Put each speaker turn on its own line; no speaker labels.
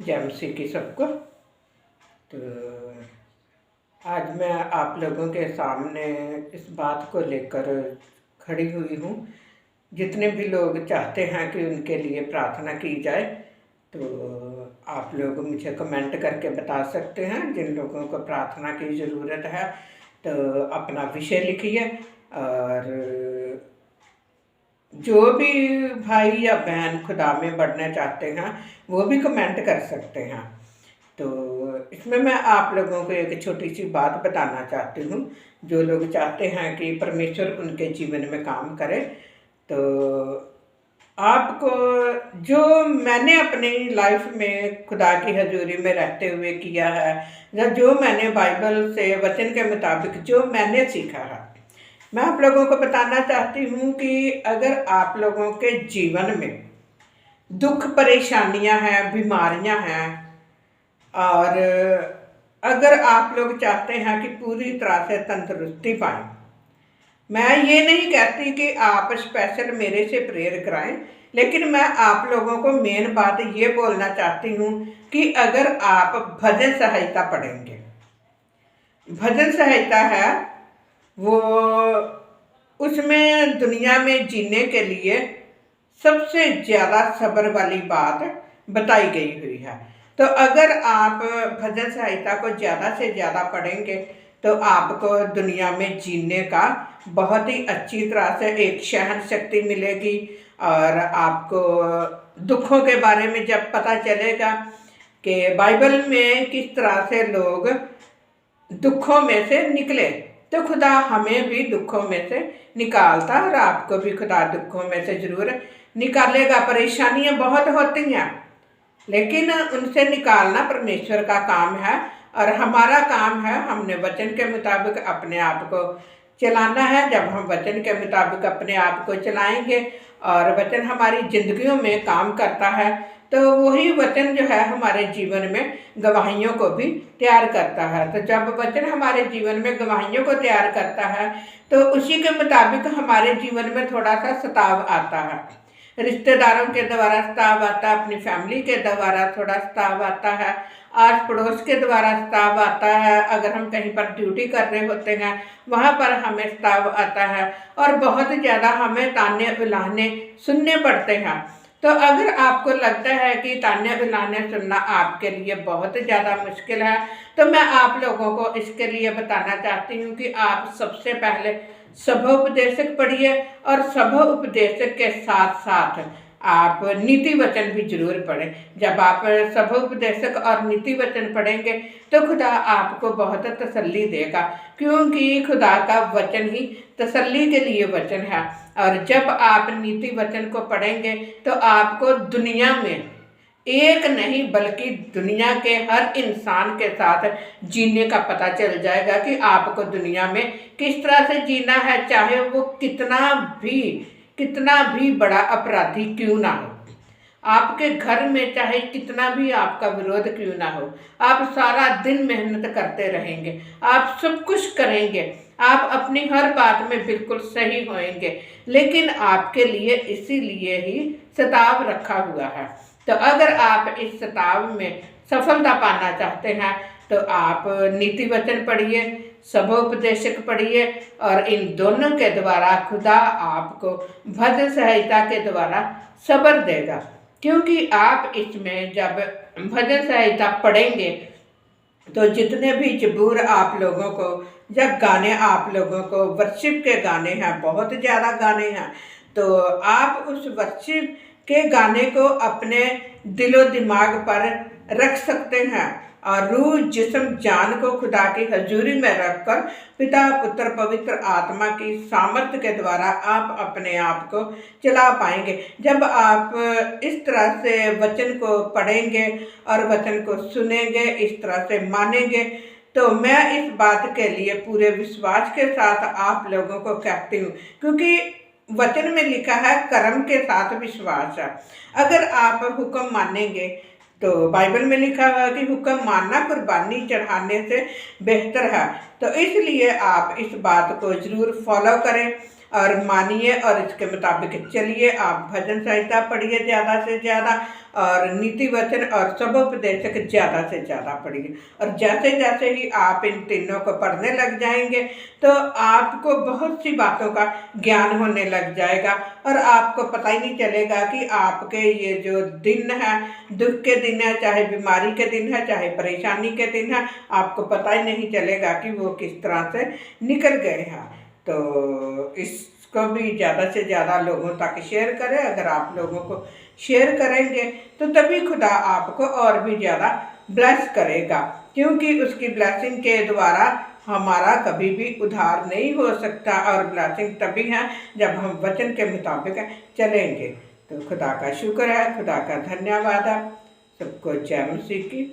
जय मसीह की सबको। तो आज मैं आप लोगों के सामने इस बात को लेकर खड़ी हुई हूँ। जितने भी लोग चाहते हैं कि उनके लिए प्रार्थना की जाए, तो आप लोग मुझे कमेंट करके बता सकते हैं। जिन लोगों को प्रार्थना की ज़रूरत है तो अपना विषय लिखिए, और जो भी भाई या बहन खुदा में बढ़ना चाहते हैं वो भी कमेंट कर सकते हैं। तो इसमें मैं आप लोगों को एक छोटी सी बात बताना चाहती हूँ। जो लोग चाहते हैं कि परमेश्वर उनके जीवन में काम करे, तो आपको जो मैंने अपनी लाइफ में खुदा की हजूरी में रहते हुए किया है, या जो मैंने बाइबल से वचन के मुताबिक जो मैंने सीखा है, मैं आप लोगों को बताना चाहती हूँ कि अगर आप लोगों के जीवन में दुख परेशानियां हैं, बीमारियां हैं, और अगर आप लोग चाहते हैं कि पूरी तरह से तंदुरुस्ती पाएं, मैं ये नहीं कहती कि आप स्पेशल मेरे से प्रेयर कराएं, लेकिन मैं आप लोगों को मेन बात ये बोलना चाहती हूँ कि अगर आप भजन सहायता पढ़ेंगे, भजन सहायता है वो, उसमें दुनिया में जीने के लिए सबसे ज़्यादा सब्र वाली बात बताई गई हुई है। तो अगर आप भजन सहायता को ज़्यादा से ज़्यादा पढ़ेंगे तो आपको दुनिया में जीने का बहुत ही अच्छी तरह से एक सहन शक्ति मिलेगी, और आपको दुखों के बारे में जब पता चलेगा कि बाइबल में किस तरह से लोग दुखों में से निकले, तो खुदा हमें भी दुखों में से निकालता, और आपको भी खुदा दुखों में से जरूर निकालेगा। परेशानियां बहुत होती हैं, लेकिन उनसे निकालना परमेश्वर का काम है, और हमारा काम है हमने वचन के मुताबिक अपने आप को चलाना है। जब हम वचन के मुताबिक अपने आप को चलाएंगे और वचन हमारी जिंदगियों में काम करता है, तो वही वचन जो है हमारे जीवन में गवाहियों को भी तैयार करता है। तो जब वचन हमारे जीवन में गवाहियों को तैयार करता है, तो उसी के मुताबिक हमारे जीवन में थोड़ा सा सताव आता है। रिश्तेदारों के द्वारा सताव आता है, अपनी फैमिली के द्वारा थोड़ा सताव आता है, आस पड़ोस के द्वारा सताव आता है, अगर हम कहीं पर ड्यूटी कर रहे होते हैं वहाँ पर हमें सताव आता है, और बहुत ज़्यादा हमें ताने उलाहने सुनने पड़ते हैं। तो अगर आपको लगता है कि ताने उलाहने सुनना आपके लिए बहुत ज़्यादा मुश्किल है, तो मैं आप लोगों को इसके लिए बताना चाहती हूँ कि आप सबसे पहले सभोपदेशक पढ़िए, और सभोपदेशक के साथ साथ आप नीति वचन भी जरूर पढ़ें। जब आप सभोपदेशक और नीति वचन पढ़ेंगे तो खुदा आपको बहुत तसल्ली देगा, क्योंकि खुदा का वचन ही तसल्ली के लिए वचन है। और जब आप नीति वचन को पढ़ेंगे तो आपको दुनिया में एक नहीं बल्कि दुनिया के हर इंसान के साथ जीने का पता चल जाएगा कि आपको दुनिया में किस तरह से जीना है, चाहे वो कितना भी बड़ा अपराधी क्यों ना हो। आपके घर में चाहे कितना भी आपका विरोध क्यों ना हो, आप सारा दिन मेहनत करते रहेंगे, आप सब कुछ करेंगे, आप अपनी हर बात में बिल्कुल सही होएंगे, लेकिन आपके लिए इसीलिए ही सताव रखा हुआ है। तो अगर आप इस सताव में सफलता पाना चाहते हैं तो आप नीति वचन पढ़िए, सभोपदेशक पढ़िए, और इन दोनों के द्वारा खुदा आपको भजन सहायता के द्वारा सब्र देगा। क्योंकि आप इसमें जब भजन सहायता पढ़ेंगे तो जितने भी जबूर आप लोगों को, जब गाने आप लोगों को वर्शिप के गाने हैं, बहुत ज़्यादा गाने हैं, तो आप उस वर्शिप के गाने को अपने दिलो दिमाग पर रख सकते हैं, और रूह जिस्म जान को खुदा की हजूरी में रखकर पिता पुत्र पवित्र आत्मा की सामर्थ्य के द्वारा आप अपने आप को चला पाएंगे। जब आप इस तरह से वचन को पढ़ेंगे और वचन को सुनेंगे, इस तरह से मानेंगे, तो मैं इस बात के लिए पूरे विश्वास के साथ आप लोगों को कहती हूँ, क्योंकि वचन में लिखा है कर्म के साथ विश्वास है। अगर आप हुक्म मानेंगे, तो बाइबल में लिखा हुआ है कि हुक्म मानना कुर्बानी चढ़ाने से बेहतर है। तो इसलिए आप इस बात को जरूर फॉलो करें, और मानिए और इसके मुताबिक चलिए। आप भजन संहिता पढ़िए ज़्यादा से ज़्यादा, और नीति वचन और सबोपदेशक ज़्यादा से ज़्यादा पढ़िए। और जैसे जैसे ही आप इन तीनों को पढ़ने लग जाएंगे तो आपको बहुत सी बातों का ज्ञान होने लग जाएगा, और आपको पता ही नहीं चलेगा कि आपके ये जो दिन है, दुख के दिन है, चाहे बीमारी के दिन है, चाहे परेशानी के दिन है, आपको पता ही नहीं चलेगा कि वो किस तरह से निकल गए हैं। तो इसको भी ज़्यादा से ज़्यादा लोगों तक शेयर करें। अगर आप लोगों को शेयर करेंगे तो तभी खुदा आपको और भी ज़्यादा ब्लेस करेगा, क्योंकि उसकी ब्लेसिंग के द्वारा हमारा कभी भी उद्धार नहीं हो सकता। और ब्लेसिंग तभी है जब हम वचन के मुताबिक चलेंगे। तो खुदा का शुक्र है, खुदा का धन्यवाद है। सबको जय मसीह की।